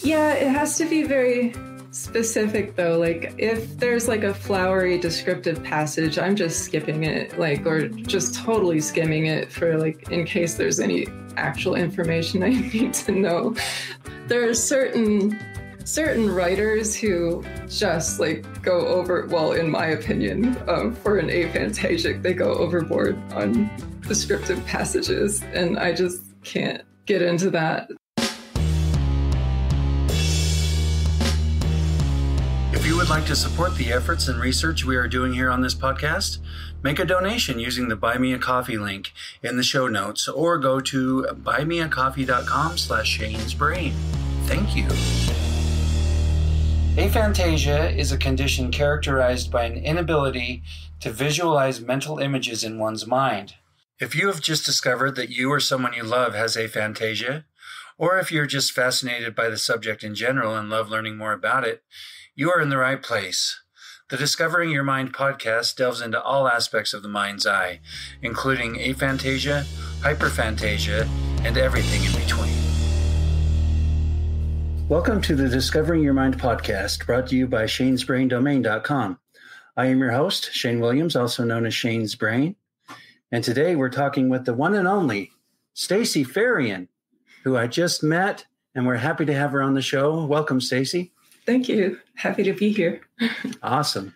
Yeah, it has to be very specific though. Like if there's like a flowery descriptive passage, I'm just skipping it, like, or just totally skimming it for like in case there's any actual information I need to know. There are certain writers who just like go over, well, in my opinion, for an aphantasic, they go overboard on descriptive passages, and I just can't get into that. If you would like to support the efforts and research we are doing here on this podcast, make a donation using the Buy Me a Coffee link in the show notes, or go to buymeacoffee.com/Shane'sBrain. Thank you. Aphantasia is a condition characterized by an inability to visualize mental images in one's mind. If you have just discovered that you or someone you love has aphantasia, or if you're just fascinated by the subject in general and love learning more about it, you are in the right place. The Discovering Your Mind podcast delves into all aspects of the mind's eye, including aphantasia, hyperphantasia, and everything in between. Welcome to the Discovering Your Mind podcast, brought to you by shanesbraindomain.com. I am your host, Shane Williams, also known as Shane's Brain. And today we're talking with the one and only Stacy Fahrion, who I just met, and we're happy to have her on the show. Welcome, Stacy. Thank you. Happy to be here. Awesome.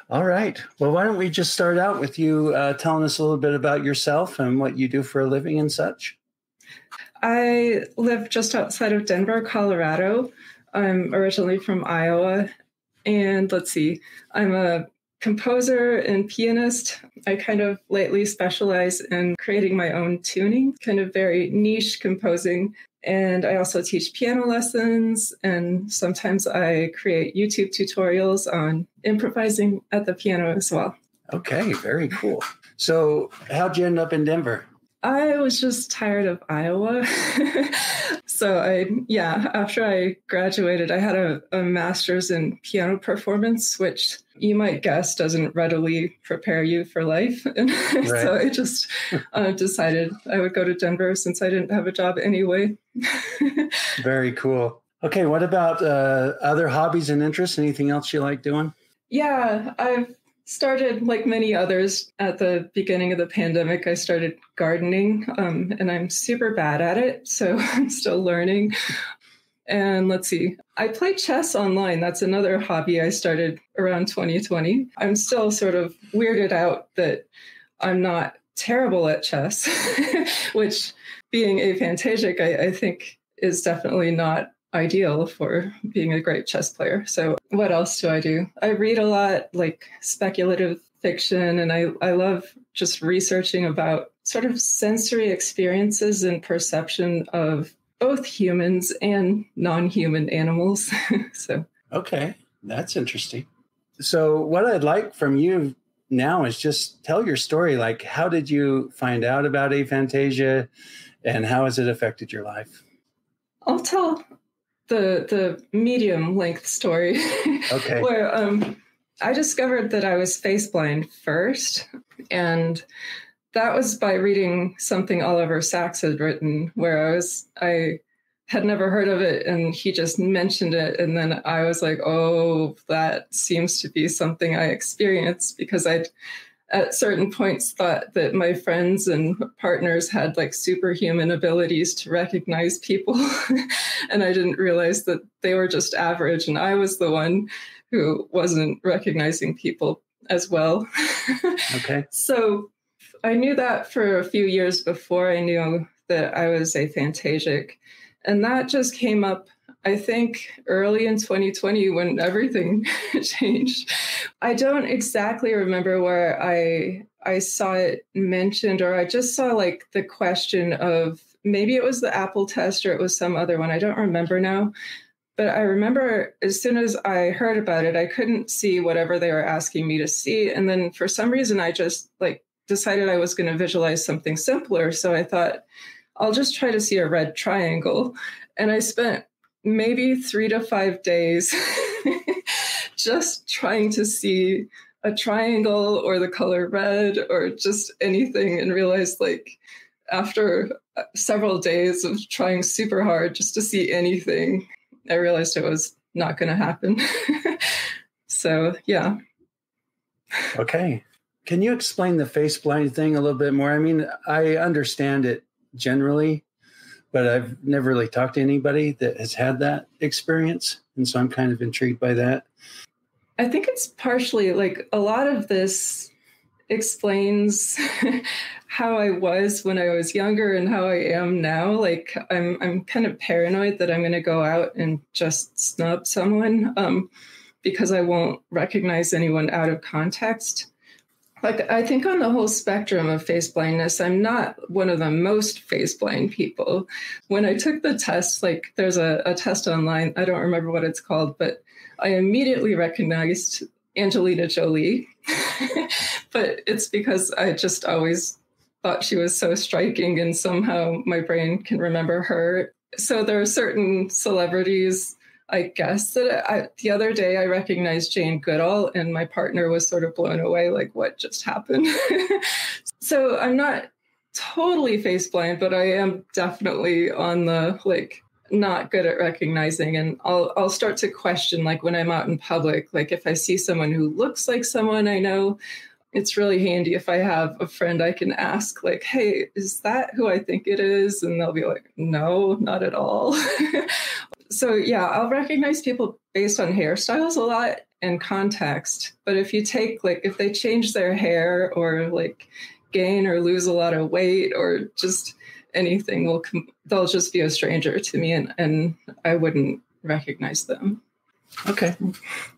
All right. Well, why don't we just start out with you telling us a little bit about yourself and what you do for a living and such? I live just outside of Denver, Colorado. I'm originally from Iowa. And let's see, I'm a composer and pianist. I kind of lately specialize in creating my own tuning, kind of very niche composing. And I also teach piano lessons, and sometimes I create YouTube tutorials on improvising at the piano as well. Okay, very cool. So how'd you end up in Denver? I was just tired of Iowa. So after I graduated, I had a master's in piano performance, which you might guess doesn't readily prepare you for life. And right. So I just decided I would go to Denver since I didn't have a job anyway. Very cool. Okay, what about other hobbies and interests? Anything else you like doing? Yeah, I've started, like many others, at the beginning of the pandemic. I started gardening, and I'm super bad at it, so I'm still learning. And let's see, I play chess online. That's another hobby I started around 2020. I'm still sort of weirded out that I'm not terrible at chess, which, being aphantasic, I think is definitely not ideal for being a great chess player. So what else do? I read a lot, like speculative fiction, and I love just researching about sort of sensory experiences and perception of both humans and non-human animals. So okay, that's interesting. So what I'd like from you now is just tell your story. Like, how did you find out about aphantasia, and how has it affected your life? I'll tell the medium length story. Okay. Where I discovered that I was face blind first, and that was by reading something Oliver Sacks had written, where I had never heard of it, and he just mentioned it, and then I was like, oh, that seems to be something I experienced, because I'd at certain points thought that my friends and partners had like superhuman abilities to recognize people. And I didn't realize that they were just average, and I was the one who wasn't recognizing people as well. Okay. So I knew that for a few years before I knew that I was aphantasic. And that just came up, I think, early in 2020 when everything changed. I don't exactly remember where I saw it mentioned, or I just saw like the question of, maybe it was the Apple test or it was some other one. I don't remember now. But I remember as soon as I heard about it, I couldn't see whatever they were asking me to see. And then for some reason, I just like decided I was going to visualize something simpler. So I thought, I'll just try to see a red triangle. And I spent maybe 3 to 5 days just trying to see a triangle or the color red or just anything, and realized like after several days of trying super hard just to see anything, I realized it was not going to happen. So, yeah. Okay. Can you explain the face blind thing a little bit more? I mean, I understand it generally, but I've never really talked to anybody that has had that experience. And so I'm kind of intrigued by that. I think it's partially like a lot of this explains how I was when I was younger and how I am now. Like I'm kind of paranoid that I'm going to go out and just snub someone because I won't recognize anyone out of context. Like, I think on the whole spectrum of face blindness, I'm not one of the most face blind people. When I took the test, like there's a test online, I don't remember what it's called, but I immediately recognized Angelina Jolie. But it's because I just always thought she was so striking and somehow my brain can remember her. So there are certain celebrities, I guess, that the other day I recognized Jane Goodall and my partner was sort of blown away, like, what just happened? So I'm not totally face blind, but I am definitely on the, like, not good at recognizing. And I'll start to question, like, when I'm out in public, like if I see someone who looks like someone I know, it's really handy if I have a friend I can ask, like, hey, is that who I think it is? And they'll be like, no, not at all. So yeah, I'll recognize people based on hairstyles a lot and context. But if you take, like, if they change their hair or like gain or lose a lot of weight or just anything, they'll just be a stranger to me and I wouldn't recognize them. Okay.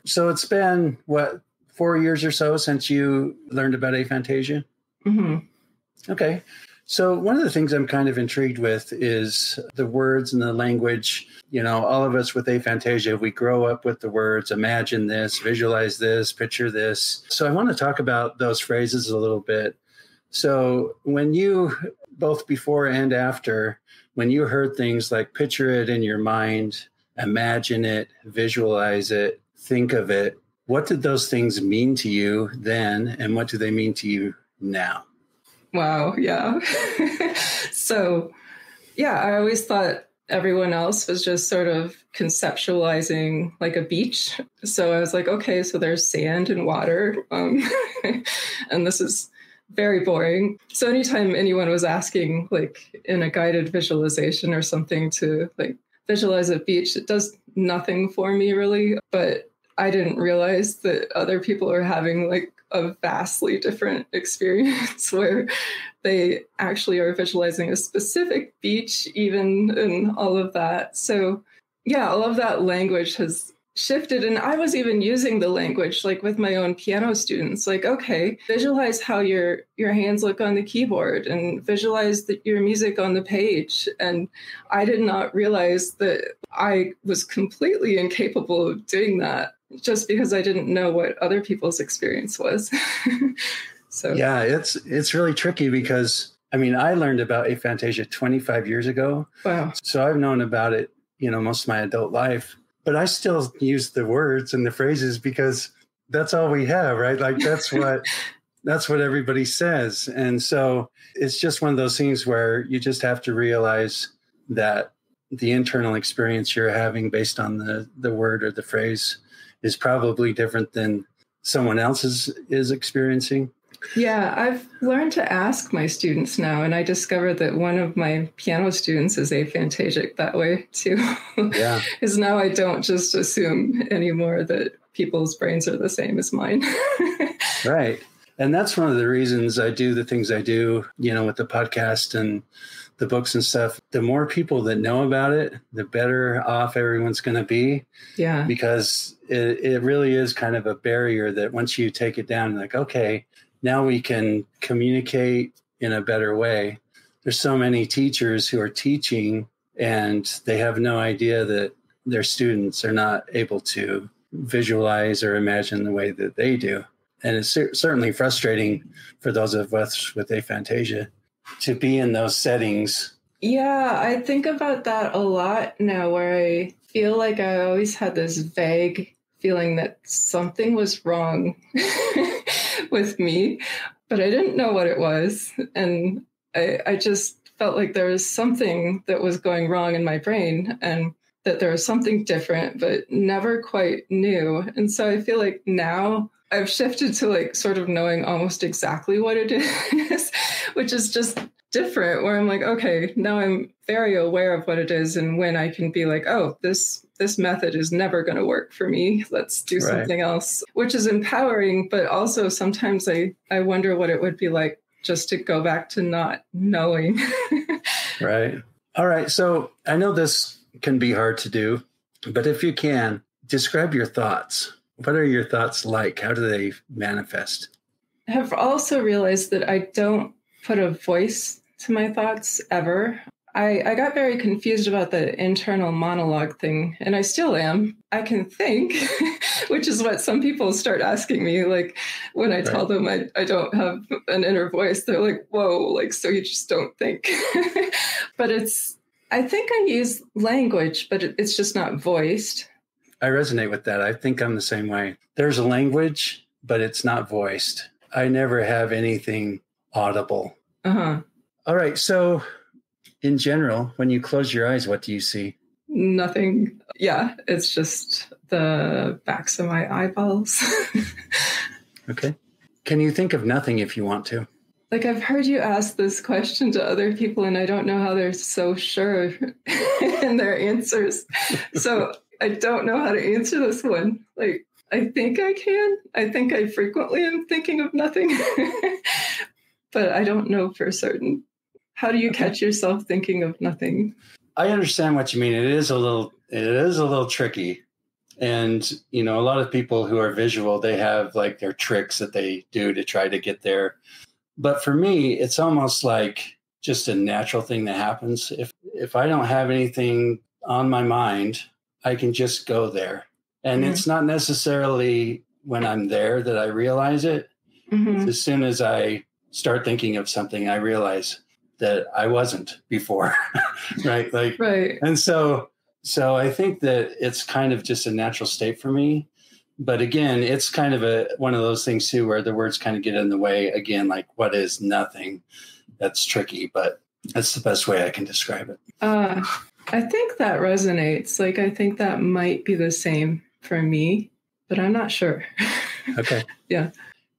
So it's been, 4 years or so since you learned about aphantasia? Mm-hmm. Okay. So one of the things I'm kind of intrigued with is the words and the language. You know, all of us with aphantasia, we grow up with the words, imagine this, visualize this, picture this. So I want to talk about those phrases a little bit. So when you, both before and after, when you heard things like picture it in your mind, imagine it, visualize it, think of it, what did those things mean to you then, and what do they mean to you now? Wow, yeah. So, yeah, I always thought everyone else was just sort of conceptualizing like a beach. So I was like, okay, so there's sand and water, and this is very boring. So anytime anyone was asking, like in a guided visualization or something, to like visualize a beach, it does nothing for me really. But I didn't realize that other people are having like a vastly different experience where they actually are visualizing a specific beach even, and all of that. So yeah, all of that language has shifted. And I was even using the language like with my own piano students, like, okay, visualize how your hands look on the keyboard and visualize your music on the page. And I did not realize that I was completely incapable of doing that just because I didn't know what other people's experience was. So yeah, it's really tricky because, I mean, I learned about aphantasia 25 years ago. Wow. So I've known about it, you know, most of my adult life. But I still use the words and the phrases because that's all we have, right? Like that's what everybody says. And so it's just one of those things where you just have to realize that the internal experience you're having based on the word or the phrase is probably different than someone else's is experiencing. Yeah, I've learned to ask my students now, and I discovered that one of my piano students is aphantasic that way too. Yeah. Because now I don't just assume anymore that people's brains are the same as mine. Right. And that's one of the reasons I do the things I do, you know, with the podcast and the books and stuff. The more people that know about it, the better off everyone's going to be. Yeah. Because it really is kind of a barrier that once you take it down, like, okay, now we can communicate in a better way. There's so many teachers who are teaching and they have no idea that their students are not able to visualize or imagine the way that they do. And it's certainly frustrating for those of us with aphantasia to be in those settings. Yeah, I think about that a lot now, where I feel like I always had this vague feeling that something was wrong with me, but I didn't know what it was. And I just felt like there was something that was going wrong in my brain. And that there was something different, but never quite knew. And so I feel like now I've shifted to like sort of knowing almost exactly what it is, which is just different, where I'm like, okay, now I'm very aware of what it is and when I can be like, oh, this method is never going to work for me. Let's do something else, which is empowering. But also sometimes I wonder what it would be like just to go back to not knowing. Right. All right. So I know this can be hard to do, but if you can, describe your thoughts. What are your thoughts like? How do they manifest? I have also realized that I don't put a voice to my thoughts ever. I got very confused about the internal monologue thing, and I still am. I can think, which is what some people start asking me. Like when I tell them I don't have an inner voice, they're like, whoa, like, so you just don't think. But I think I use language, but it's just not voiced. I resonate with that. I think I'm the same way. There's a language, but it's not voiced. I never have anything audible. Uh-huh. All right. So in general, when you close your eyes, what do you see? Nothing. Yeah, it's just the backs of my eyeballs. Okay. Can you think of nothing if you want to? Like, I've heard you ask this question to other people, and I don't know how they're so sure in their answers. So I don't know how to answer this one. Like, I think I can. I think I frequently am thinking of nothing, but I don't know for certain. How do you catch yourself thinking of nothing? I understand what you mean. It is a little tricky. And, you know, a lot of people who are visual, they have like their tricks that they do to try to get there. But for me, it's almost like just a natural thing that happens. If I don't have anything on my mind, I can just go there. And it's not necessarily when I'm there that I realize it. Mm-hmm. It's as soon as I start thinking of something, I realize that I wasn't before. Right. Like, right. And so I think that it's kind of just a natural state for me. But again, it's kind of one of those things too, where the words kind of get in the way. Again, like, what is nothing? That's tricky, but that's the best way I can describe it. I think that resonates. Like, I think that might be the same for me, but I'm not sure. Okay. Yeah.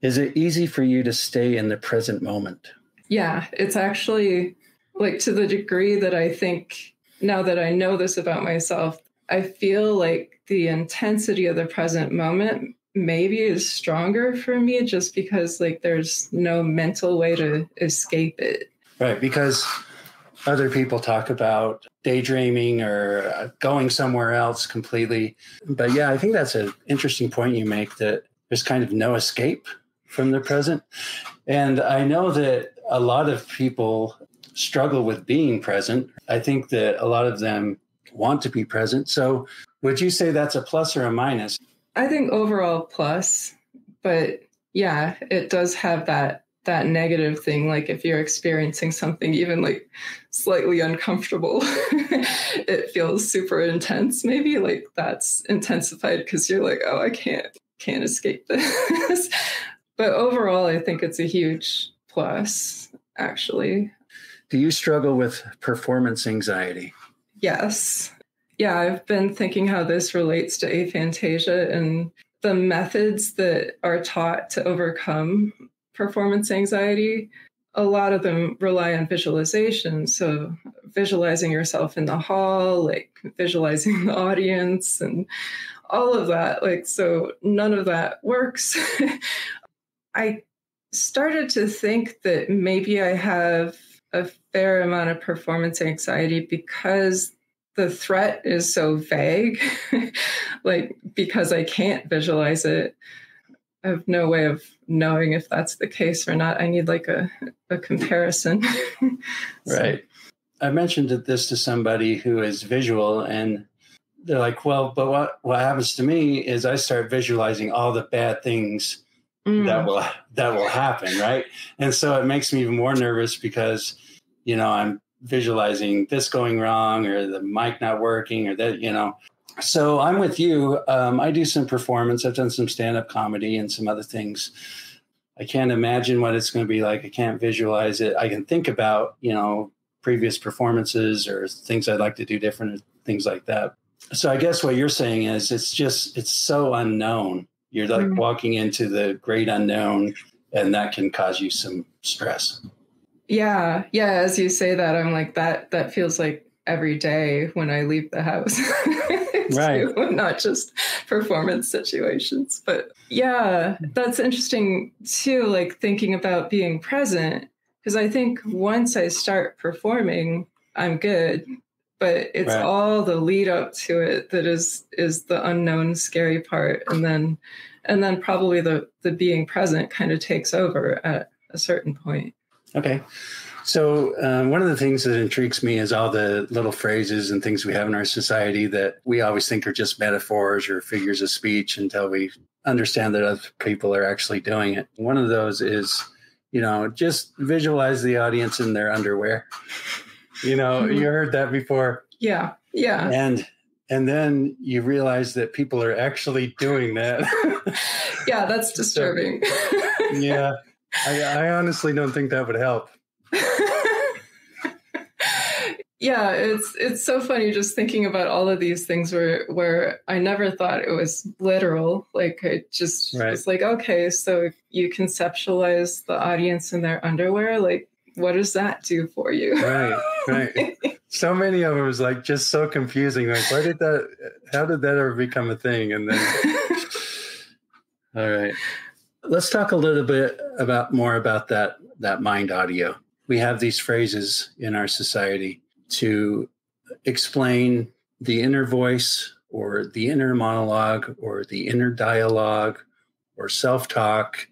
Is it easy for you to stay in the present moment? Yeah, it's actually like to the degree that I think now that I know this about myself, I feel like the intensity of the present moment maybe is stronger for me just because like there's no mental way to escape it. Right, because other people talk about daydreaming or going somewhere else completely. But yeah, I think that's an interesting point you make, that there's kind of no escape from the present. And I know that a lot of people struggle with being present. I think that a lot of them want to be present. So would you say that's a plus or a minus? I think overall plus, but yeah, it does have that negative thing. Like if you're experiencing something even like slightly uncomfortable, it feels super intense. Maybe like that's intensified because you're like, oh, I can't escape this. But overall, I think it's a huge plus, actually. Do you struggle with performance anxiety? Yes. Yeah, I've been thinking how this relates to aphantasia and the methods that are taught to overcome performance anxiety. A lot of them rely on visualization. So visualizing yourself in the hall, like visualizing the audience and all of that. Like, so none of that works. I started to think that maybe I have a fair amount of performance anxiety because the threat is so vague, like because I can't visualize it. I have no way of knowing if that's the case or not. I need like a comparison. Right. I mentioned this to somebody who is visual, and they're like, well, but what happens to me is I start visualizing all the bad things that will happen, right? And so it makes me even more nervous because, you know, I'm visualizing this going wrong or the mic not working or that, you know. So I'm with you. I do some performance. I've done some stand-up comedy and some other things. I can't imagine what it's going to be like. I can't visualize it. I can think about, you know, previous performances or things I'd like to do different, things like that. So I guess what you're saying is it's so unknown. You're like walking into the great unknown, and that can cause you some stress. Yeah. Yeah. As you say that, I'm like, that feels like every day when I leave the house. Right. Not just performance situations. But yeah, that's interesting too, like thinking about being present. Because I think once I start performing, I'm good. But it's all the lead up to it that is the unknown, scary part. And then probably the being present kind of takes over at a certain point. Okay. So one of the things that intrigues me is all the little phrases and things we have in our society that we always think are just metaphors or figures of speech until we understand that other people are actually doing it. One of those is, just visualize the audience in their underwear. You heard that before. Yeah. Yeah. And then you realize that people are actually doing that. Yeah, that's disturbing. Yeah. I honestly don't think that would help. Yeah, it's so funny just thinking about all of these things where I never thought it was literal. Like I just was like, okay, so you conceptualize the audience in their underwear. Like, what does that do for you? Right. So many of them was like just so confusing. Like, how did that ever become a thing? And then, all right. Let's talk a little bit more about that mind audio. We have these phrases in our society to explain the inner voice or the inner monologue or the inner dialogue or self-talk.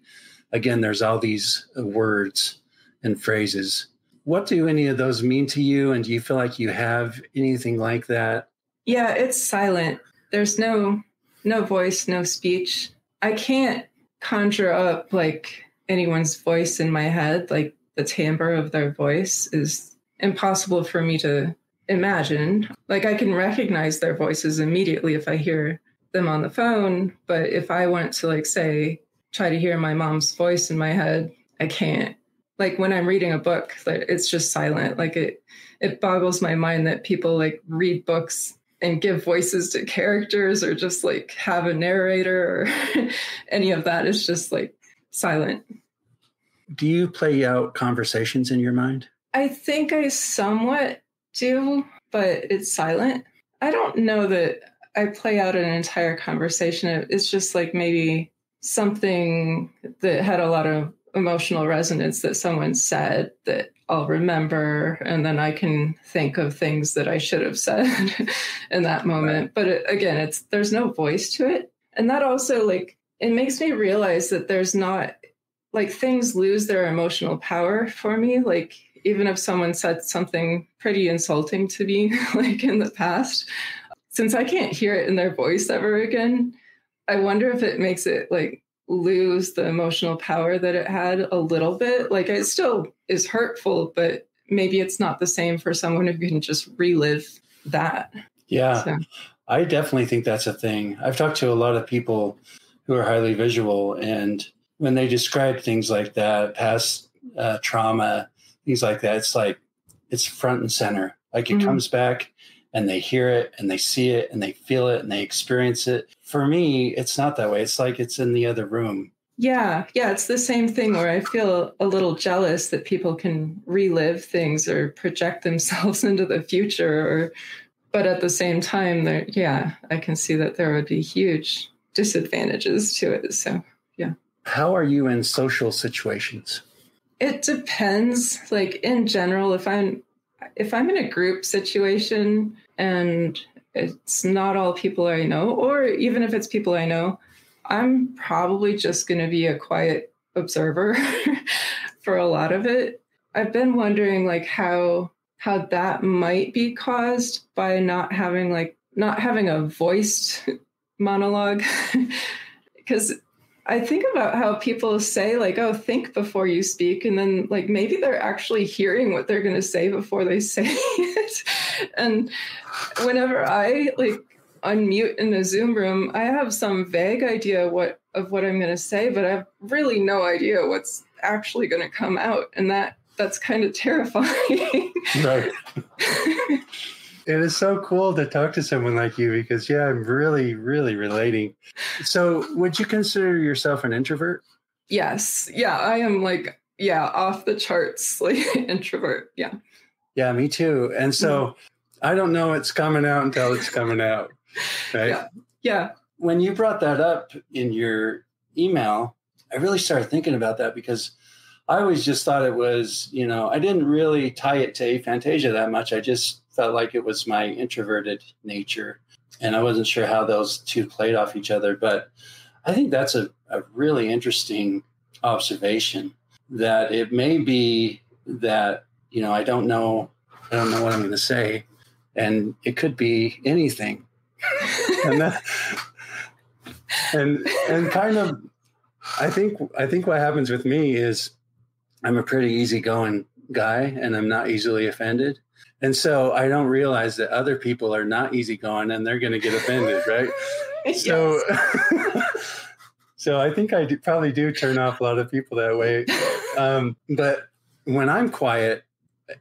Again, there's all these words and phrases. What do any of those mean to you? And do you feel like you have anything like that? Yeah, it's silent. There's no voice, no speech. I can't conjure up like anyone's voice in my head. Like the timbre of their voice is impossible for me to imagine. Like I can recognize their voices immediately if I hear them on the phone. But if I want to like say, try to hear my mom's voice in my head, I can't. Like when I'm reading a book, it's just silent. Like it boggles my mind that people like read books and give voices to characters or just like have a narrator or any of that is just like silent. Do you play out conversations in your mind? I think I somewhat do, but it's silent. I don't know that I play out an entire conversation. It's just like maybe something that had a lot of emotional resonance that someone said that I'll remember, and then I can think of things that I should have said in that moment. Right. But there's no voice to it. And that also like, it makes me realize that there's not like things lose their emotional power for me. Like even if someone said something pretty insulting to me, like in the past, since I can't hear it in their voice ever again, I wonder if it makes it like lose the emotional power that it had a little bit. Like it still is hurtful, but maybe it's not the same for someone who can just relive that. Yeah, so. I definitely think that's a thing. I've talked to a lot of people who are highly visual, and when they describe things like that, past trauma, things like that, it's like it's front and center. Like it comes back and they hear it and they see it and they feel it and they experience it. For me, it's not that way. It's like it's in the other room. Yeah. It's the same thing where I feel a little jealous that people can relive things or project themselves into the future. But at the same time, I can see that there would be huge disadvantages to it. So, yeah. How are you in social situations? It depends. Like in general, if I'm in a group situation and it's not all people I know, or even if it's people I know, I'm probably just going to be a quiet observer for a lot of it. I've been wondering like how that might be caused by not having a voiced monologue. Because I think about how people say like, oh, think before you speak. And then like, maybe they're actually hearing what they're going to say before they say it. And whenever I like unmute in a Zoom room, I have some vague idea of what I'm going to say, but I have really no idea what's actually going to come out. And that's kind of terrifying. Right. It is so cool to talk to someone like you because, yeah, I'm really, really relating. So would you consider yourself an introvert? Yes. Yeah, I am like, yeah, off the charts, like introvert. Yeah. Yeah, me too. And so I don't know it's coming out until it's coming out. Right? Yeah. Yeah. When you brought that up in your email, I really started thinking about that because I always just thought it was, I didn't really tie it to aphantasia that much. I just felt like it was my introverted nature. And I wasn't sure how those two played off each other. But I think that's a really interesting observation that it may be that, I don't know what I'm going to say. And it could be anything. and that, and kind of, I think what happens with me is I'm a pretty easygoing guy and I'm not easily offended. And so I don't realize that other people are not easygoing and they're going to get offended, right? Yes. So I think I probably do turn off a lot of people that way. But when I'm quiet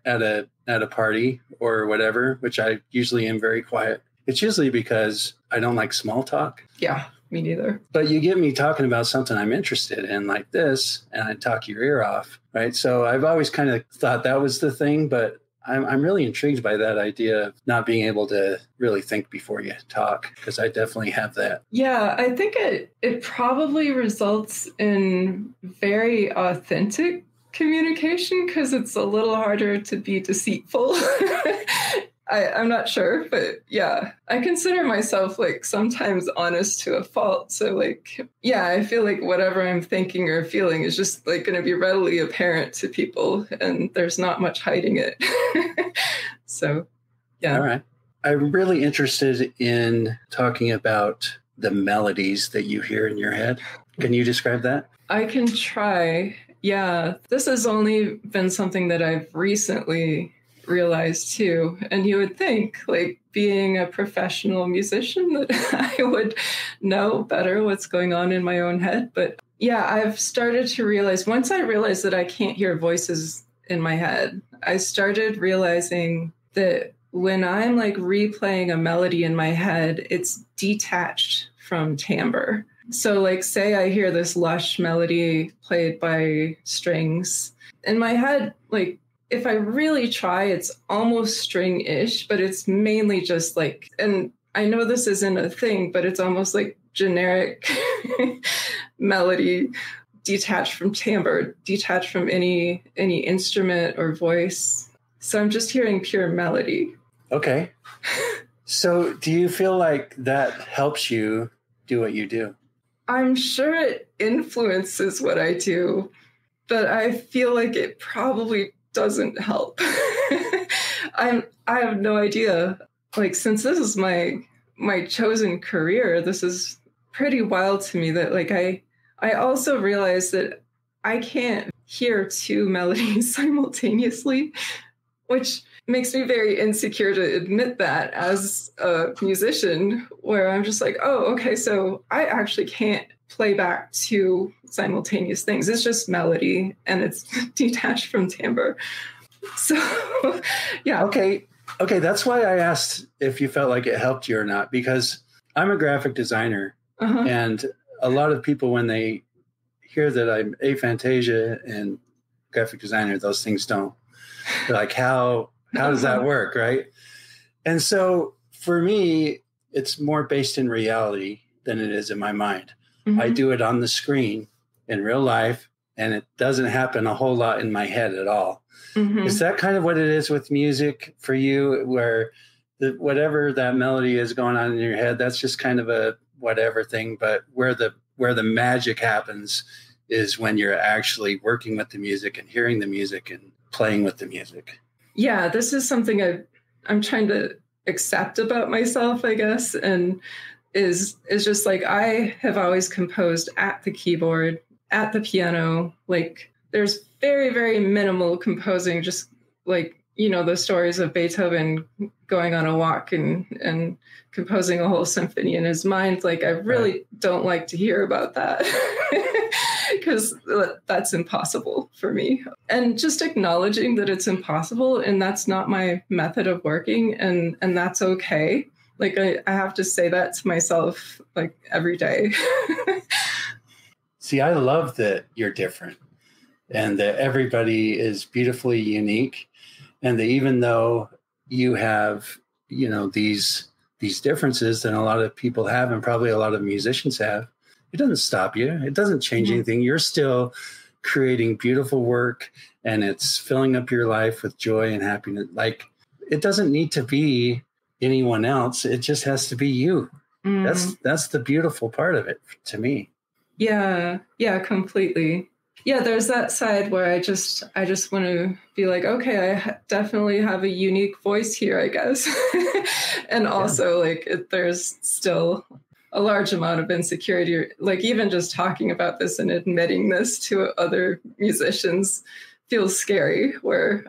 at a party or whatever, which I usually am very quiet, it's usually because I don't like small talk. Yeah, me neither. But you get me talking about something I'm interested in like this, and I talk your ear off, right? So I've always kind of thought that was the thing, but I'm really intrigued by that idea of not being able to really think before you talk, because I definitely have that. Yeah, I think it probably results in very authentic communication because it's a little harder to be deceitful. I'm not sure, but yeah, I consider myself like sometimes honest to a fault. So like, yeah, I feel like whatever I'm thinking or feeling is just like going to be readily apparent to people and there's not much hiding it. So, yeah. All right. I'm really interested in talking about the melodies that you hear in your head. Can you describe that? I can try. Yeah, this has only been something that I've recently realized too. And you would think, like, being a professional musician, that I would know better what's going on in my own head. But yeah, I've started to realize, once I realized that I can't hear voices in my head, I started realizing that when I'm like replaying a melody in my head, it's detached from timbre. So like, say I hear this lush melody played by strings in my head, like, if I really try, it's almost string-ish, but it's mainly just like, and I know this isn't a thing, but it's almost like generic melody, detached from timbre, detached from any instrument or voice. So I'm just hearing pure melody. Okay. So do you feel like that helps you do what you do? I'm sure it influences what I do, but I feel like it probably doesn't help. I have no idea. Like, since this is my chosen career, this is pretty wild to me that like I also realize that I can't hear two melodies simultaneously, which makes me very insecure to admit that as a musician, where I'm just like, oh, okay, so I actually can't play back two simultaneous things. It's just melody and it's detached from timbre. So, yeah. Okay, that's why I asked if you felt like it helped you or not, because I'm a graphic designer, and a lot of people, when they hear that I'm aphantasia and graphic designer, those things don't. They're like, how does that work, right? And so for me, it's more based in reality than it is in my mind. Mm-hmm. I do it on the screen in real life, and it doesn't happen a whole lot in my head at all. Mm-hmm. Is that kind of what it is with music for you, where whatever that melody is going on in your head, that's just kind of a whatever thing, but where the magic happens is when you're actually working with the music and hearing the music and playing with the music? Yeah, this is something I'm trying to accept about myself, I guess, and is just like, I have always composed at the keyboard, at the piano. Like, there's very, very minimal composing, just like, the stories of Beethoven going on a walk and composing a whole symphony in his mind. Like, I really don't like to hear about that because that's impossible for me. And just acknowledging that it's impossible and that's not my method of working, and that's okay. Like I have to say that to myself like every day. See, I love that you're different and that everybody is beautifully unique, and that even though you have, these differences that a lot of people have and probably a lot of musicians have, it doesn't stop you. It doesn't change anything. You're still creating beautiful work, and it's filling up your life with joy and happiness. Like, it doesn't need to be anyone else. It just has to be you. That's the beautiful part of it to me. Yeah, completely. Yeah, there's that side where I just want to be like, okay, I definitely have a unique voice here, I guess. And also there's still a large amount of insecurity, like even just talking about this and admitting this to other musicians feels scary, where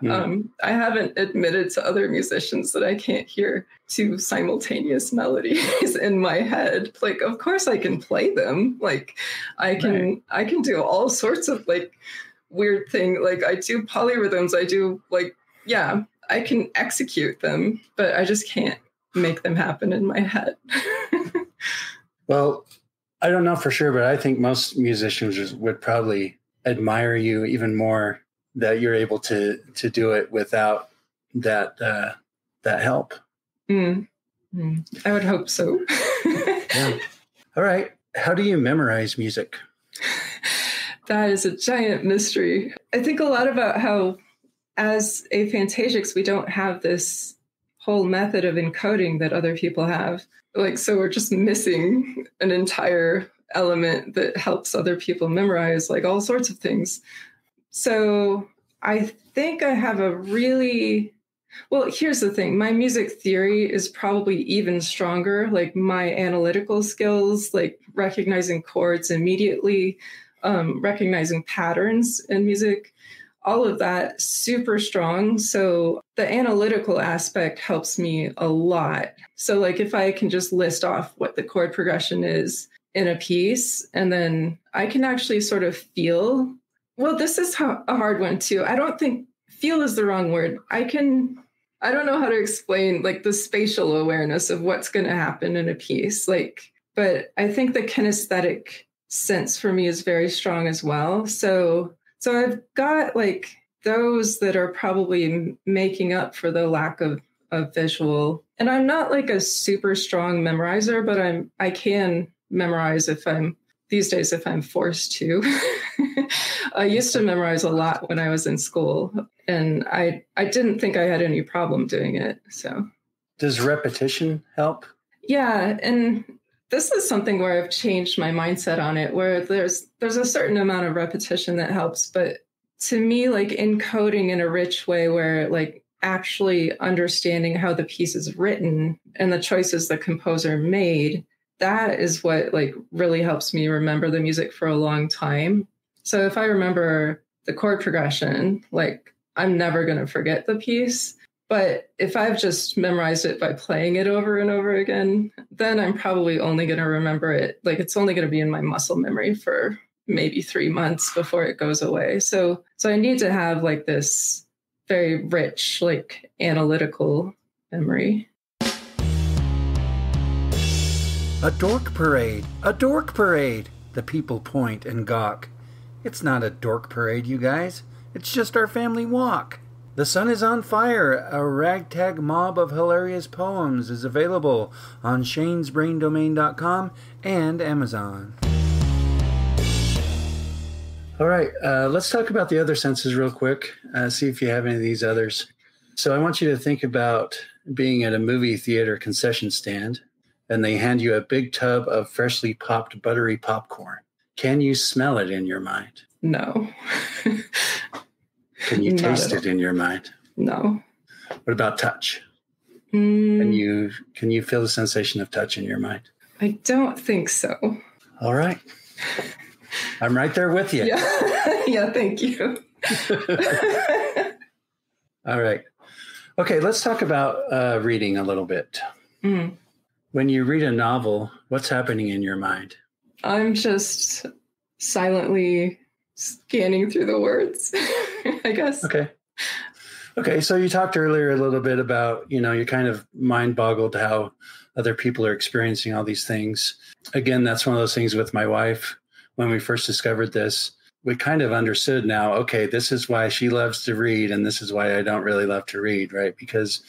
I haven't admitted to other musicians that I can't hear two simultaneous melodies in my head. Like, of course I can play them. Like I can do all sorts of like weird thing. Like I do polyrhythms. I do I can execute them, but I just can't make them happen in my head. Well, I don't know for sure, but I think most musicians would probably admire you even more that you're able to do it without that help. I would hope so. Yeah. All right. How do you memorize music? That is a giant mystery. I think a lot about how, as aphantasics, we don't have this whole method of encoding that other people have. Like, so we're just missing an entire element that helps other people memorize like all sorts of things. So I think I have here's the thing. My music theory is probably even stronger. Like my analytical skills, like recognizing chords immediately, recognizing patterns in music, all of that super strong. So the analytical aspect helps me a lot. So like if I can just list off what the chord progression is in a piece, and then I can actually sort of feel. Well, this is a hard one too. I don't think feel is the wrong word. I don't know how to explain like the spatial awareness of what's going to happen in a piece. Like, but I think the kinesthetic sense for me is very strong as well. So I've got like those that are probably making up for the lack of visual. And I'm not like a super strong memorizer, but I can memorize these days if I'm forced to. I used to memorize a lot when I was in school, and I didn't think I had any problem doing it. So, does repetition help? Yeah, and this is something where I've changed my mindset on it, where there's a certain amount of repetition that helps, but to me, like encoding in a rich way where like actually understanding how the piece is written and the choices the composer made, that is what like really helps me remember the music for a long time. So if I remember the chord progression, like I'm never going to forget the piece. But if I've just memorized it by playing it over and over again, then I'm probably only going to remember it. Like it's only going to be in my muscle memory for maybe 3 months before it goes away. So I need to have like this very rich, like analytical memory. A dork parade, a dork parade. The people point and gawk. It's not a dork parade, you guys. It's just our family walk. The Sun is on Fire, a ragtag mob of hilarious poems, is available on shanesbraindomain.com and Amazon. All right, let's talk about the other senses real quick. See if you have any of these others. So I want you to think about being at a movie theater concession stand, and they hand you a big tub of freshly popped buttery popcorn. Can you smell it in your mind? No. Can you taste it in your mind? No. What about touch? Can you feel the sensation of touch in your mind? I don't think so. All right. I'm right there with you. Yeah, thank you. All right. Okay, let's talk about reading a little bit. When you read a novel, what's happening in your mind? I'm just silently scanning through the words, I guess. Okay. So you talked earlier a little bit about, you're kind of mind boggled how other people are experiencing all these things. Again, that's one of those things with my wife. When we first discovered this, we kind of understood now, okay, this is why she loves to read. And this is why I don't really love to read, right? Because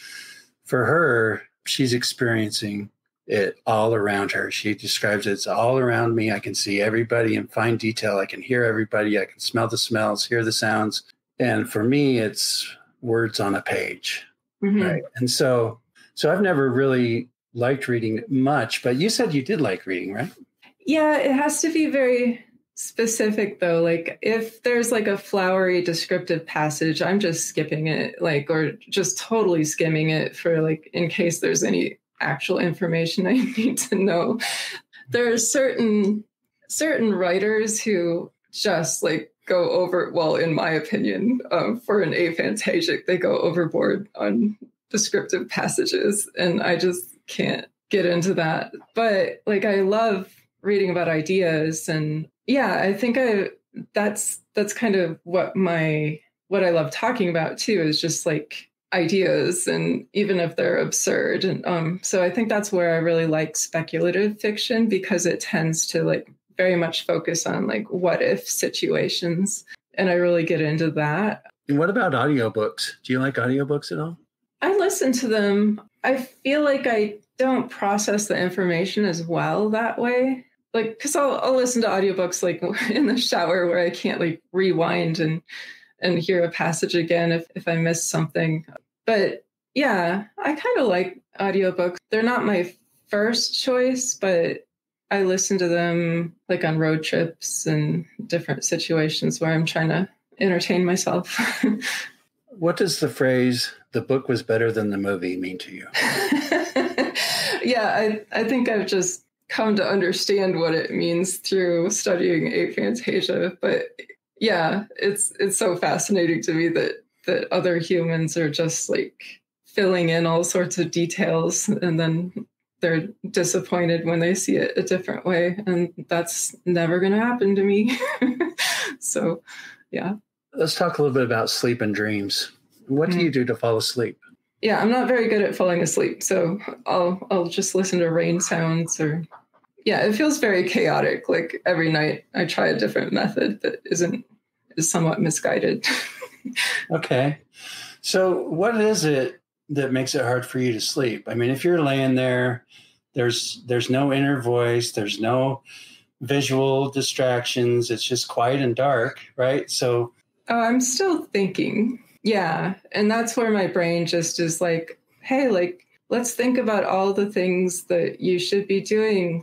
for her, she's experiencing it all around her. She describes it's all around me. I can see everybody in fine detail. I can hear everybody. I can smell the smells, hear the sounds. And for me, it's words on a page, right? And so I've never really liked reading much, but you said you did like reading, right? Yeah, it has to be very specific though. Like if there's like a flowery descriptive passage, I'm just skipping it, or just totally skimming it for in case there's any actual information I need to know. There are certain writers who just go over, well, in my opinion, for an aphantasic, they go overboard on descriptive passages, and I just can't get into that. But I love reading about ideas, and yeah, I think that's kind of what I love talking about too, is just ideas, and even if they're absurd. And so I think that's where I really like speculative fiction, because it tends to very much focus on what if situations, and I really get into that. And what about audiobooks? Do you like audiobooks at all? I listen to them. I feel like I don't process the information as well that way. Because I'll listen to audiobooks in the shower, where I can't rewind and hear a passage again if I miss something. But yeah, I kind of like audiobooks. They're not my first choice, but I listen to them on road trips and different situations where I'm trying to entertain myself. What does the phrase, "the book was better than the movie," mean to you? Yeah, I think I've just come to understand what it means through studying aphantasia. But yeah, it's so fascinating to me that other humans are just filling in all sorts of details, and then they're disappointed when they see it a different way. And that's never going to happen to me. So, yeah. Let's talk a little bit about sleep and dreams. What do you do to fall asleep? Yeah, I'm not very good at falling asleep. So I'll just listen to rain sounds, or yeah, it feels very chaotic. Every night I try a different method that is somewhat misguided. Okay. So what is it that makes it hard for you to sleep? I mean, if you're laying there, there's no inner voice, there's no visual distractions, it's just quiet and dark, right? So I'm still thinking. Yeah. And that's where my brain just is hey, let's think about all the things that you should be doing,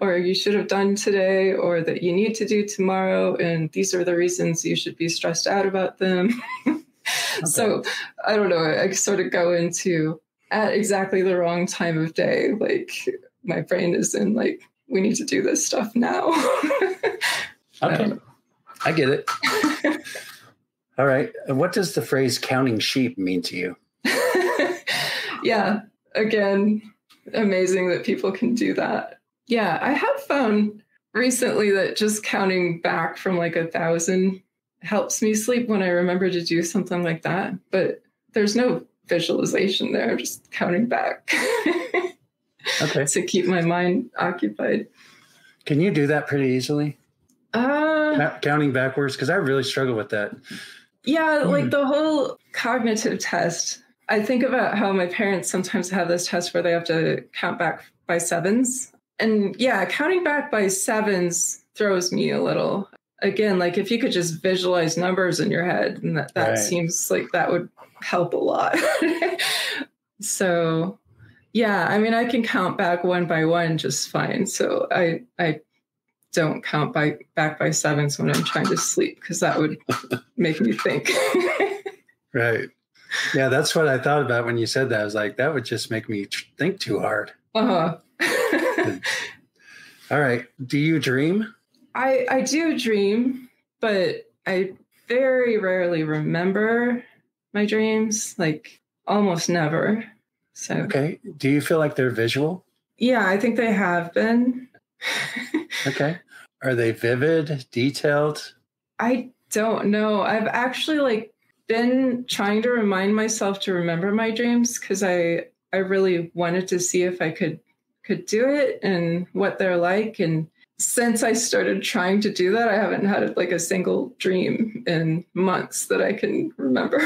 or you should have done today, or that you need to do tomorrow. And these are the reasons you should be stressed out about them. Okay. So I don't know, I sort of go into at exactly the wrong time of day. My brain is in we need to do this stuff now. Okay. I get it. All right. What does the phrase "counting sheep" mean to you? Yeah. Again, amazing that people can do that. Yeah. I have found recently that just counting back from 1,000 helps me sleep when I remember to do something like that. But there's no visualization there. I'm just counting back. Okay. To keep my mind occupied. Can you do that pretty easily? Counting backwards? Because I really struggle with that. Yeah, the whole cognitive test. I think about how my parents sometimes have this test where they have to count back by sevens. And yeah, counting back by sevens throws me a little. Again, if you could just visualize numbers in your head, and that right. Seems that would help a lot. So yeah, I mean, I can count back one by one just fine. So I don't count back by sevens when I'm trying to sleep, because that would make me think. Right. Yeah, that's what I thought about when you said that. I was that would just make me think too hard. Uh-huh. All right. Do you dream? I do dream, but I very rarely remember my dreams, almost never. So. Okay. Do you feel like they're visual? Yeah, I think they have been. Okay. Are they vivid, detailed? I don't know. I've actually like been trying to remind myself to remember my dreams because I really wanted to see if I could do it and what they're like. And since I started trying to do that, I haven't had like a single dream in months that I can remember.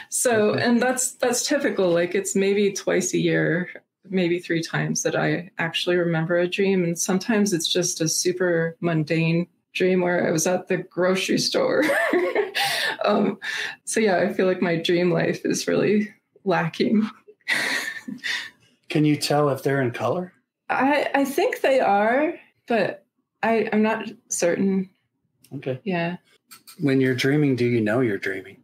So, and that's typical. Like it's maybe twice a year, maybe 3 times that I actually remember a dream. And sometimes it's just a super mundane dream where I was at the grocery store. So yeah, I feel like my dream life is really lacking. Can you tell if they're in color? I think they are, but I'm not certain. Okay. Yeah. When you're dreaming, do you know you're dreaming?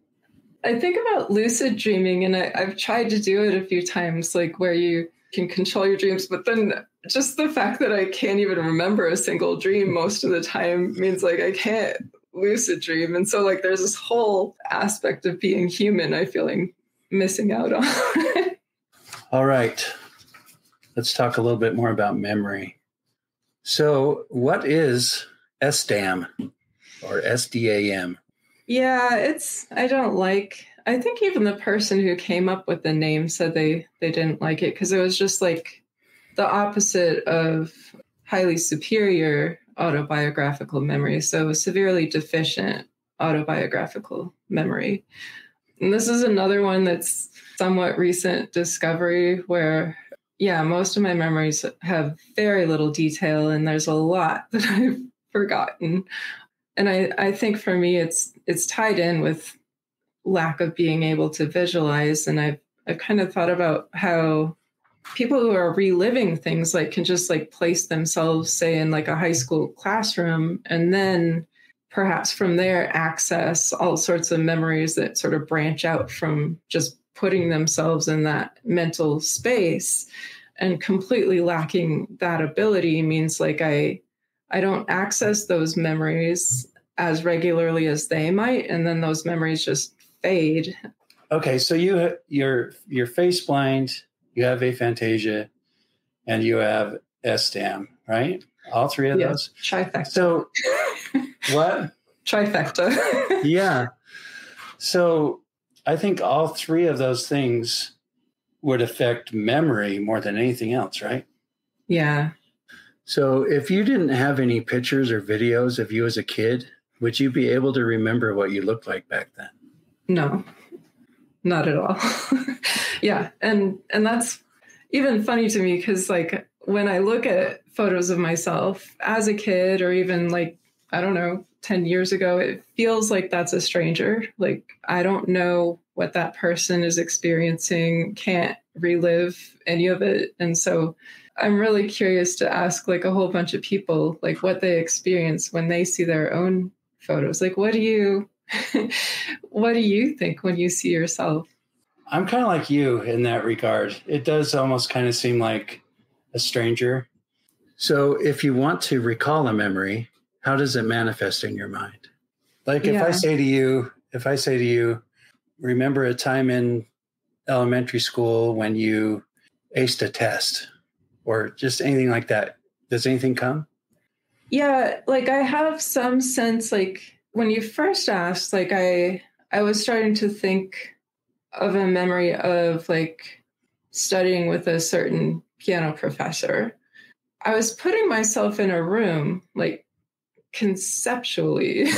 I think about lucid dreaming, and I've tried to do it a few times, like where you can control your dreams, but then just the fact that I can't even remember a single dream most of the time means like I can't lucid dream. And so like there's this whole aspect of being human I feel like missing out on. All right. Let's talk a little bit more about memory. So what is SDAM or SDAM? Yeah, I think even the person who came up with the name said they didn't like it because it was just like the opposite of highly superior autobiographical memory. So severely deficient autobiographical memory. And this is another one that's somewhat recent discovery where, yeah, most of my memories have very little detail and there's a lot that I've forgotten. And I think for me, it's tied in with lack of being able to visualize. And I've kind of thought about how people who are reliving things like can just like place themselves, say, in like a high school classroom, and then perhaps from there access all sorts of memories that sort of branch out from just putting themselves in that mental space. And completely lacking that ability means like I don't access those memories as regularly as they might, and then those memories just fade. Okay, so you're face blind, you have aphantasia, and you have SDAM, right? All 3 of those? Trifecta. So what? Trifecta. Yeah. So I think all 3 of those things would affect memory more than anything else, right? Yeah. So if you didn't have any pictures or videos of you as a kid, would you be able to remember what you looked like back then? No, not at all. Yeah. And that's even funny to me because like when I look at photos of myself as a kid or even like, I don't know, 10 years ago, it feels like that's a stranger. Like I don't know what that person is experiencing, can't relive any of it. And so I'm really curious to ask like a whole bunch of people, like what they experience when they see their own photos. Like, what do you think when you see yourself? I'm kind of like you in that regard. It does almost kind of seem like a stranger. So if you want to recall a memory, how does it manifest in your mind? Like if I say to you, remember a time in elementary school when you aced a test or just anything like that. Does anything come? Yeah, like I have some sense, like when you first asked, like I was starting to think of a memory of like studying with a certain piano professor. I was putting myself in a room, like conceptually,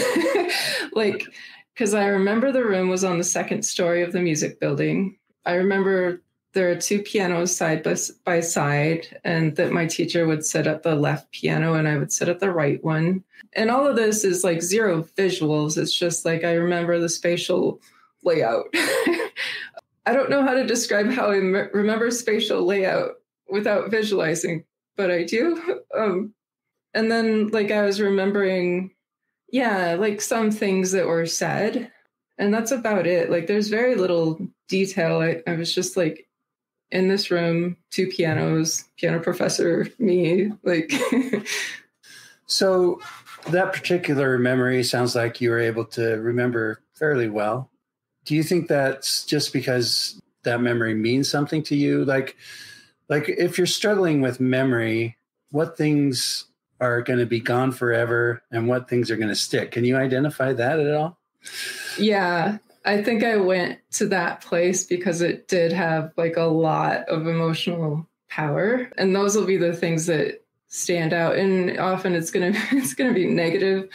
like, because I remember the room was on the 2nd story of the music building. I remember there are 2 pianos side by side, and that my teacher would sit at the left piano and I would sit at the right one. And all of this is like 0 visuals. It's just like I remember the spatial layout. I don't know how to describe how I remember spatial layout without visualizing, but I do. And then like I was remembering, like some things that were said, and that's about it. Like there's very little detail. I was just like in this room, 2 pianos, piano professor, me, like. So that particular memory sounds like you were able to remember fairly well. Do you think that's just because that memory means something to you? Like if you're struggling with memory, what things are going to be gone forever and what things are going to stick. Can you identify that at all? Yeah, I think I went to that place because it did have like a lot of emotional power. And those will be the things that stand out. And often it's going to be negative.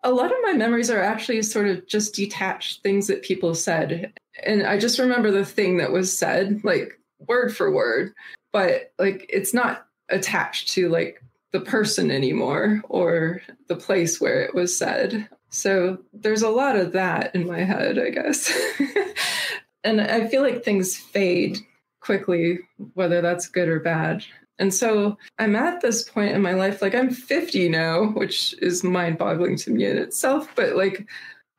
A lot of my memories are actually sort of just detached things that people said. And I just remember the thing that was said, like word for word, but like it's not attached to like the person anymore or the place where it was said. So there's a lot of that in my head, I guess. And I feel like things fade quickly, whether that's good or bad. And so I'm at this point in my life, like I'm 50 now, which is mind-boggling to me in itself. But like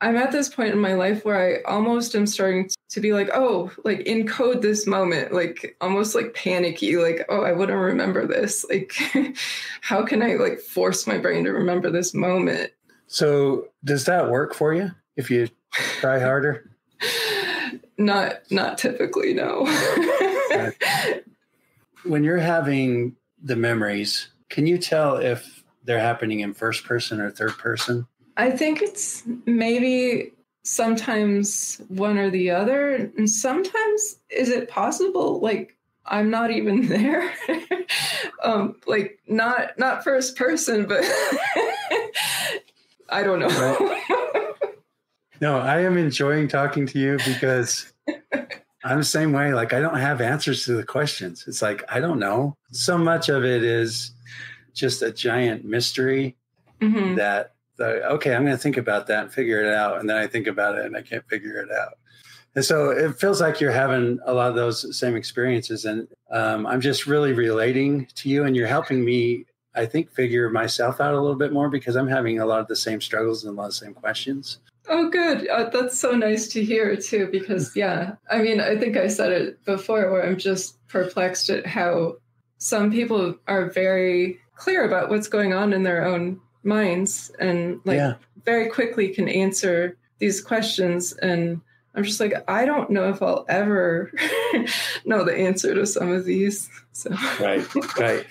I'm at this point in my life where I almost am starting to be like, oh, like encode this moment, like almost like panicky, like, oh, I wouldn't remember this. Like, how can I like force my brain to remember this moment? So does that work for you if you try harder? Not typically, no. When you're having the memories, can you tell if they're happening in first person or third person? I think it's maybe sometimes one or the other. And sometimes is it possible, like, I'm not even there? Like not first person, but I don't know. Right. No, I am enjoying talking to you because I'm the same way. Like, I don't have answers to the questions. It's like, I don't know. So much of it is just a giant mystery that, okay, I'm going to think about that and figure it out. And then I think about it and I can't figure it out. And so it feels like you're having a lot of those same experiences. And I'm just really relating to you, and you're helping me, I think, figure myself out a little bit more because I'm having a lot of the same struggles and a lot of the same questions. Oh, good. That's so nice to hear, too, because, yeah, I mean, I think I said it before where I'm just perplexed at how some people are very clear about what's going on in their own minds and like very quickly can answer these questions. And I'm just like, I don't know if I'll ever know the answer to some of these. So. Right.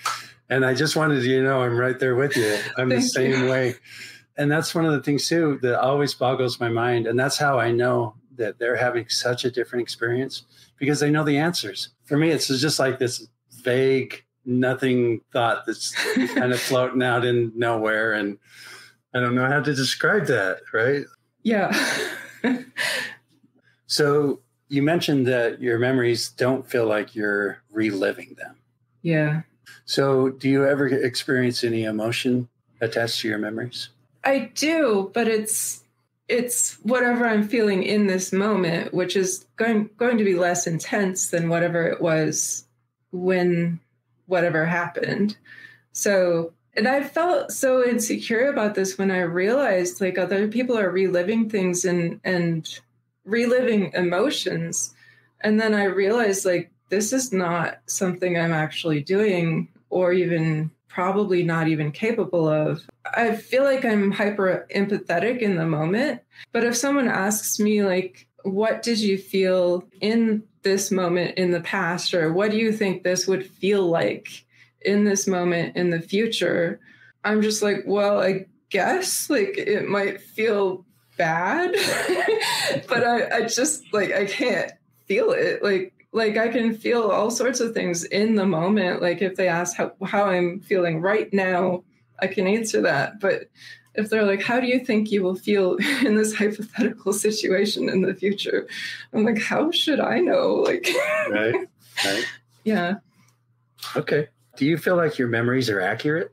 And I just wanted you to know I'm right there with you. I'm the same way. And that's one of the things, too, that always boggles my mind. And that's how I know that they're having such a different experience, because they know the answers. For me, it's just like this vague, nothing thought that's kind of floating out in nowhere. And I don't know how to describe that, right? Yeah. So you mentioned that your memories don't feel like you're reliving them. Yeah. So do you ever experience any emotion attached to your memories? I do, but it's whatever I'm feeling in this moment, which is going to be less intense than whatever it was when whatever happened. So, and I felt so insecure about this when I realized like other people are reliving things and reliving emotions. And then I realized like, this is not something I'm actually doing or even probably not even capable of. I feel like I'm hyper empathetic in the moment. But if someone asks me like, what did you feel in this moment in the past? Or what do you think this would feel like in this moment in the future? I'm just like, well, I guess like it might feel bad, but I just like, I can't feel it. Like I can feel all sorts of things in the moment. Like if they ask how I'm feeling right now, I can answer that. But if they're like, how do you think you will feel in this hypothetical situation in the future? I'm like, how should I know? Like, right. Yeah. Okay. Do you feel like your memories are accurate?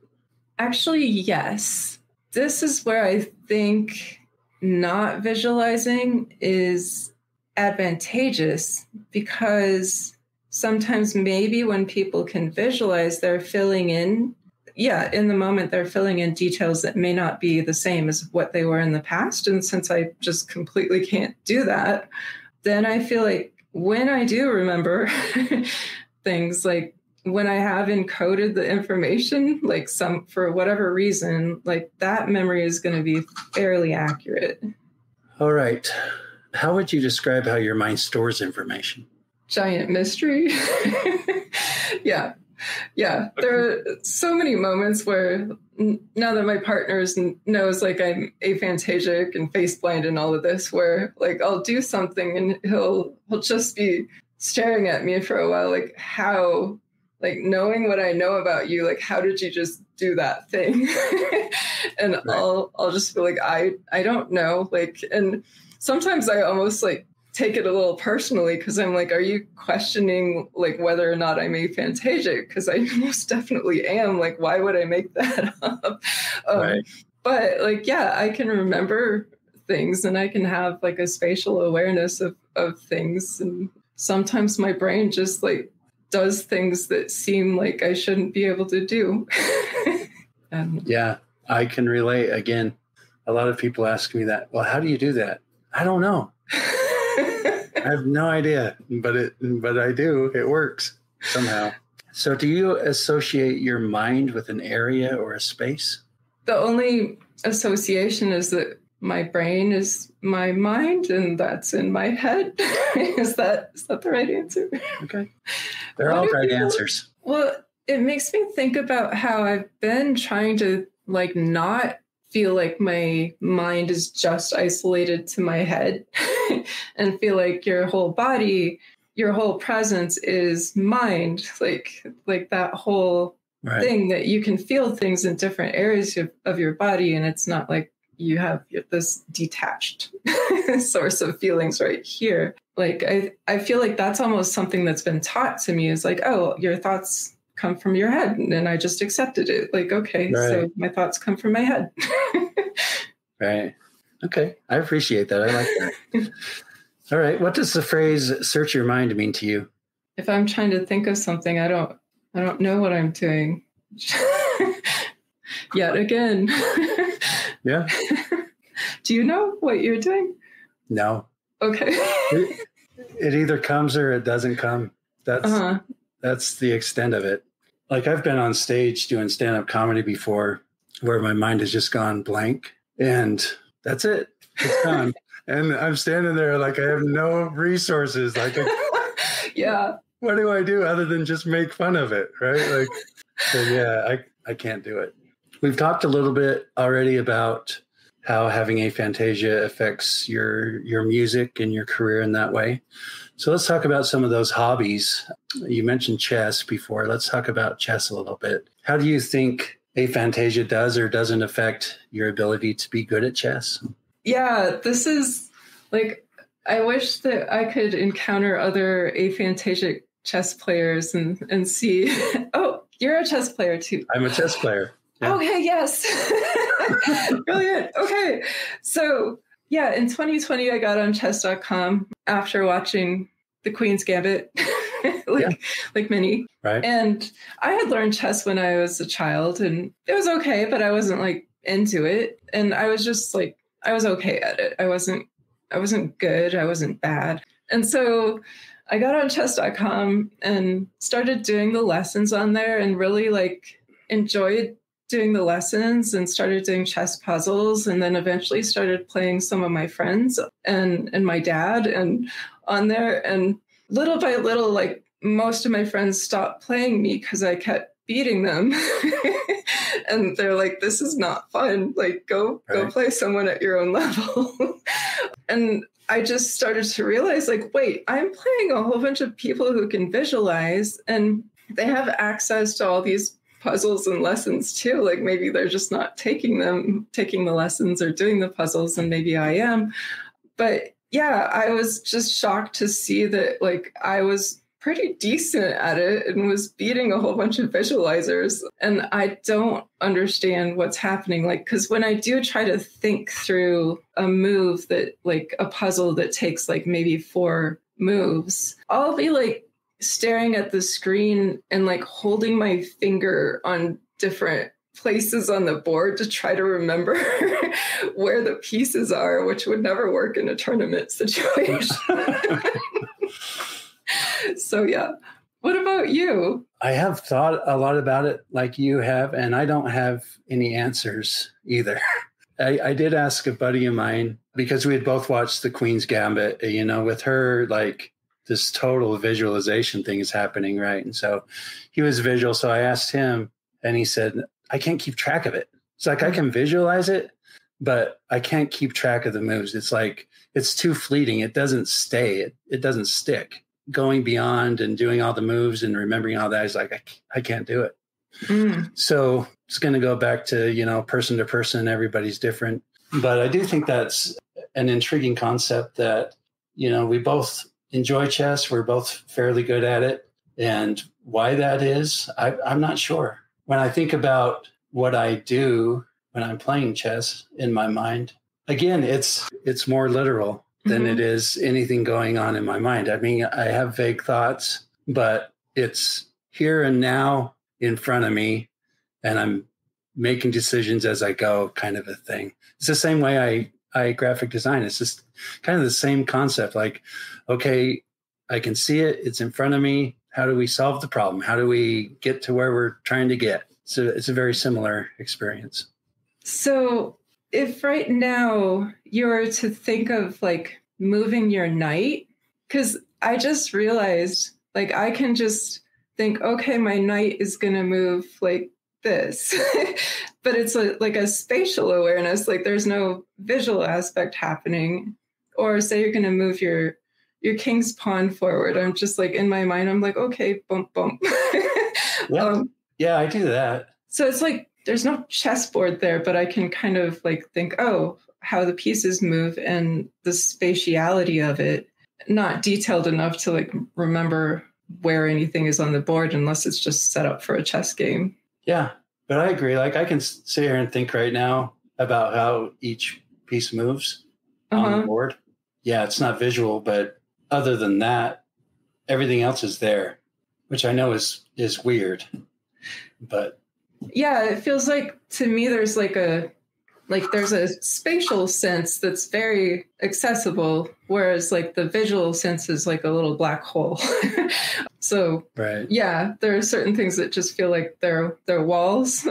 Actually, yes. This is where I think not visualizing is advantageous, because sometimes maybe when people can visualize, they're filling in, in the moment, they're filling in details that may not be the same as what they were in the past. And since I just completely can't do that, then I feel like when I do remember things, like when I have encoded the information, like for whatever reason, like that memory is going to be fairly accurate. All right. How would you describe how your mind stores information? Giant mystery. Yeah. Yeah, there are so many moments where now that my partner knows like I'm aphantasic and face blind and all of this, where like I'll do something and he'll just be staring at me for a while, like how, like knowing what I know about you, like how did you just do that thing? And right. I'll just be like, I don't know, like, and sometimes I almost like take it a little personally because I'm like, are you questioning like whether or not I'm aphantasic? Because I most definitely am. Like, why would I make that up? Right. But like, yeah, I can remember things and I can have like a spatial awareness of things. And sometimes my brain just like does things that seem like I shouldn't be able to do. Yeah, I can relate. Again, a lot of people ask me that. Well, how do you do that? I don't know. I have no idea, but I do. It works somehow. So do you associate your mind with an area or a space? The only association is that my brain is my mind and that's in my head. Is that the right answer? Okay. They're all right answers. Well, it makes me think about how I've been trying to like not feel like my mind is just isolated to my head and feel like your whole body, your whole presence is mind, like that whole thing that you can feel things in different areas of your body. And it's not like you have this detached source of feelings right here. Like, I feel like that's almost something that's been taught to me is like, oh, your thoughts come from your head. And I just accepted it. Like, okay, so my thoughts come from my head. Right. Okay. I appreciate that. I like that. All right. What does the phrase search your mind mean to you? If I'm trying to think of something, I don't know what I'm doing. Yet again. Yeah. Do you know what you're doing? No. Okay. It either comes or it doesn't come. That's the extent of it. Like I've been on stage doing stand-up comedy before where my mind has just gone blank and that's it. It's gone. And I'm standing there like I have no resources. Like, yeah. What do I do other than just make fun of it? Right. Like, so yeah, I can't do it. We've talked a little bit already about how having aphantasia affects your music and your career in that way. So let's talk about some of those hobbies. You mentioned chess before. Let's talk about chess a little bit. How do you think aphantasia does or doesn't affect your ability to be good at chess? Yeah, this is like, I wish that I could encounter other aphantasic chess players and see, oh, you're a chess player too. I'm a chess player. Yeah. Okay, yes. Brilliant. Okay. So yeah, in 2020, I got on chess.com after watching The Queen's Gambit, like many. Right. And I had learned chess when I was a child and it was okay, but I wasn't like into it. And I was just like, I was okay at it. I wasn't good. I wasn't bad. And so I got on chess.com and started doing the lessons on there and really like enjoyed doing the lessons and started doing chess puzzles and then eventually started playing some of my friends and my dad and on there. And little by little, like most of my friends stopped playing me because I kept beating them. And they're like, this is not fun. Like, go play someone at your own level. And I just started to realize, like, wait, I'm playing a whole bunch of people who can visualize and they have access to all these puzzles and lessons too. Like maybe they're just not taking the lessons or doing the puzzles, and maybe I am. But yeah, I was just shocked to see that like I was pretty decent at it and was beating a whole bunch of visualizers. And I don't understand what's happening. Like, because when I do try to think through a move that like a puzzle that takes like maybe 4 moves, I'll be like staring at the screen and like holding my finger on different places on the board to try to remember where the pieces are, which would never work in a tournament situation. So yeah. What about you? I have thought a lot about it like you have, and I don't have any answers either. I did ask a buddy of mine because we had both watched The Queen's Gambit, with her like this total visualization thing is happening, right? And so he was visual. So I asked him, and he said, I can't keep track of it. It's like I can visualize it, but I can't keep track of the moves. It's like it's too fleeting. It doesn't stay. It doesn't stick. Going beyond and doing all the moves and remembering all that is like I can't do it. So it's going to go back to, person to person. Everybody's different. But I do think that's an intriguing concept that, we both enjoy chess. We're both fairly good at it. And why that is, I'm not sure. When I think about what I do when I'm playing chess in my mind, again, it's more literal than it is anything going on in my mind. I mean, I have vague thoughts, but it's here and now in front of me, and I'm making decisions as I go, kind of a thing. It's the same way I graphic design. It's just kind of the same concept. Like, okay, I can see it. It's in front of me. How do we solve the problem? How do we get to where we're trying to get? So it's a very similar experience. So if right now you were to think of like moving your knight, because I just realized like I can just think, okay, my knight is going to move like this, but it's like a spatial awareness. Like there's no visual aspect happening. Or say you're going to move your king's pawn forward. I'm just like in my mind, I'm like, okay, bump, bump. Yeah, I do that. So it's like there's no chessboard there, but I can kind of like think, oh, how the pieces move and the spatiality of it, not detailed enough to like remember where anything is on the board unless it's just set up for a chess game. Yeah, but I agree. Like I can sit here and think right now about how each piece moves on the board. Yeah, it's not visual, but other than that, everything else is there, which I know is weird. But yeah, it feels like to me there's there's a spatial sense that's very accessible, whereas like the visual sense is like a little black hole. So right. Yeah, there are certain things that just feel like they're walls.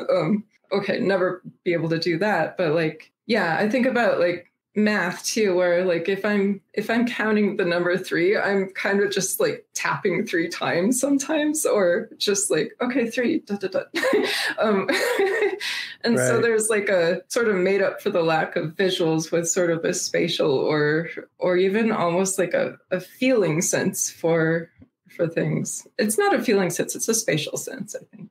Okay, never be able to do that. But like, yeah, I think about like math too, where like if I'm counting the number 3, I'm kind of just like tapping 3 times sometimes, or just like, okay, 3, da, da, da. And right. So there's like a sort of made up for the lack of visuals with sort of a spatial or even almost like a feeling sense for things. It's not a feeling sense, it's a spatial sense, I think.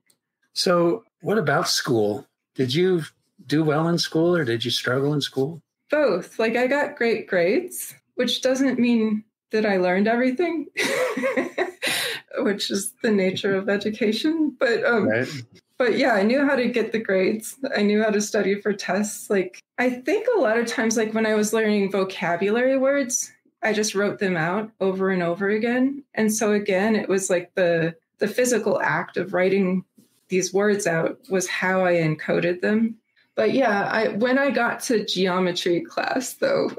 So what about school? Did you do well in school or did you struggle in school? Both. Like I got great grades, which doesn't mean that I learned everything, which is the nature of education. But right. But yeah, I knew how to get the grades. I knew how to study for tests. Like I think a lot of times, like when I was learning vocabulary words, I just wrote them out over and over again. And so again, it was like the physical act of writing these words out was how I encoded them. But yeah, when I got to geometry class, though,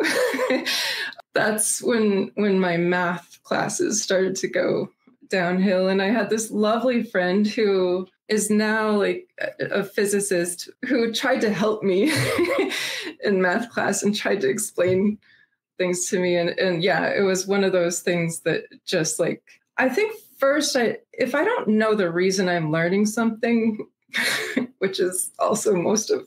that's when my math classes started to go downhill. And I had this lovely friend who is now like a physicist who tried to help me in math class and tried to explain things to me. And yeah, it was one of those things that just like, I think first, if I don't know the reason I'm learning something, which is also most of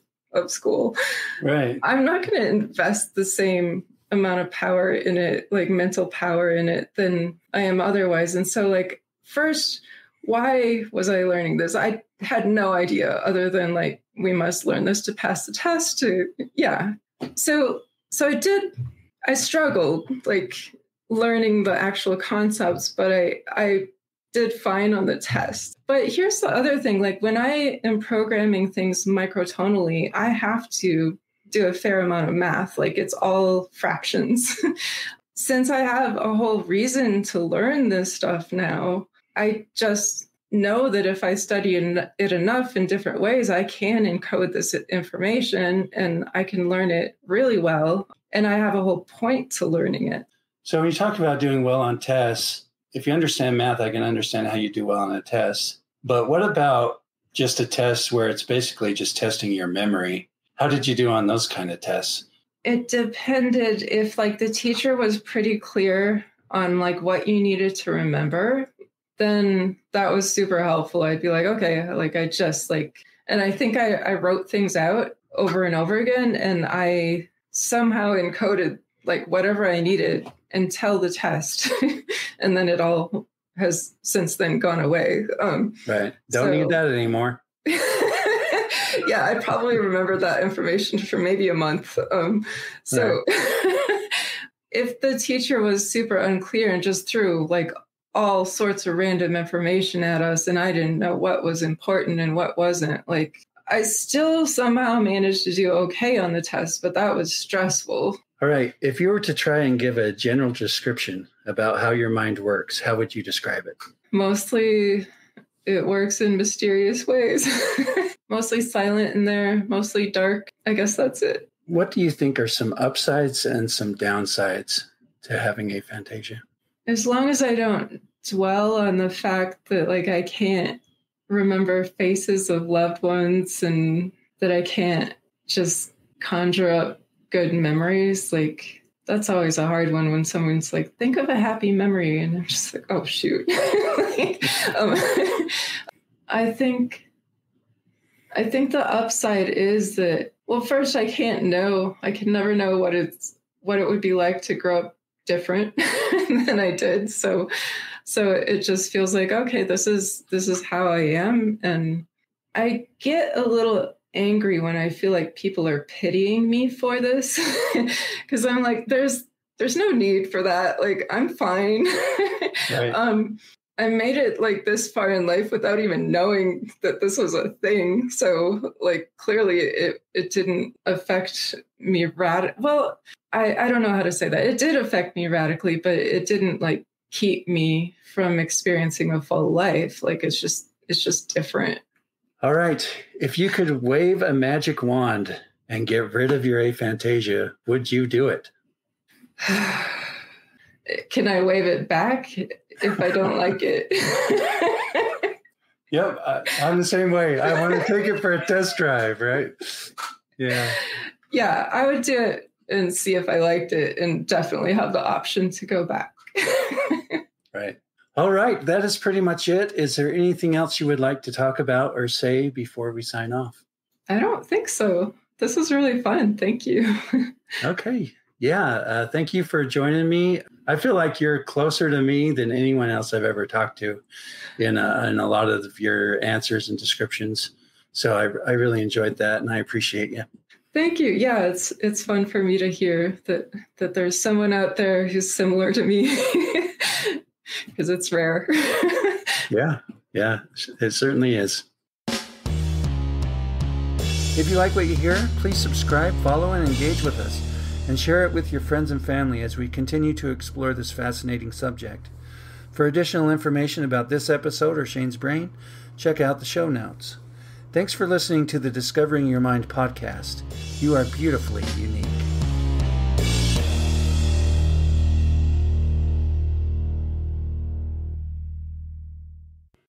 school, right, I'm not going to invest the same amount of power in it, like mental power in it, than I am otherwise. And so like, first, why was I learning this? I had no idea other than like, we must learn this to pass the test yeah. So I struggled like learning the actual concepts, but I did fine on the test. But here's the other thing, like when I am programming things microtonally, I have to do a fair amount of math, like it's all fractions. Since I have a whole reason to learn this stuff now, I just know that if I study it enough in different ways, I can encode this information and I can learn it really well. And I have a whole point to learning it. So when you talk about doing well on tests, if you understand math, I can understand how you do well on a test. But what about just a test where it's basically just testing your memory? How did you do on those kind of tests? It depended. If like the teacher was pretty clear on like what you needed to remember, then that was super helpful. I'd be like, okay, like I just like, and I think I wrote things out over and over again, and I somehow encoded like whatever I needed until the test. And then it all has since then gone away. Right. Don't need that anymore. Yeah, I probably remembered that information for maybe a month. So if the teacher was super unclear and just threw like all sorts of random information at us and I didn't know what was important and what wasn't, like I still somehow managed to do okay on the test, but that was stressful. All right. If you were to try and give a general description about how your mind works, how would you describe it? Mostly it works in mysterious ways. Mostly silent in there, mostly dark. I guess that's it. What do you think are some upsides and some downsides to having aphantasia? As long as I don't dwell on the fact that like I can't remember faces of loved ones and that I can't just conjure up good memories, like that's always a hard one when someone's like, think of a happy memory. And I'm just like, oh, shoot. I think the upside is that, well, first I can never know what it would be like to grow up different than I did. So it just feels like, okay, this is how I am. And I get a little angry when I feel like people are pitying me for this, because I'm like, there's no need for that. Like, I'm fine. Right. I made it like this far in life without even knowing that this was a thing. So like clearly it didn't affect me well, I don't know how to say that. It did affect me radically, but it didn't like keep me from experiencing a full life. Like it's just different. All right. If you could wave a magic wand and get rid of your aphantasia, would you do it? Can I wave it back if I don't like it? Yep. I'm the same way. I want to take it for a test drive, right? Yeah. Yeah, I would do it and see if I liked it and definitely have the option to go back. Right. All right. That is pretty much it. Is there anything else you would like to talk about or say before we sign off? I don't think so. This was really fun. Thank you. Okay. Yeah. Thank you for joining me. I feel like you're closer to me than anyone else I've ever talked to in a lot of your answers and descriptions. So I really enjoyed that and I appreciate you. Thank you. Yeah, it's fun for me to hear that there's someone out there who's similar to me because it's rare. Yeah, it certainly is. If you like what you hear, please subscribe, follow, and engage with us, and share it with your friends and family as we continue to explore this fascinating subject. For additional information about this episode or Shane's Brain, check out the show notes. Thanks for listening to the Discovering Your Mind podcast. You are beautifully unique.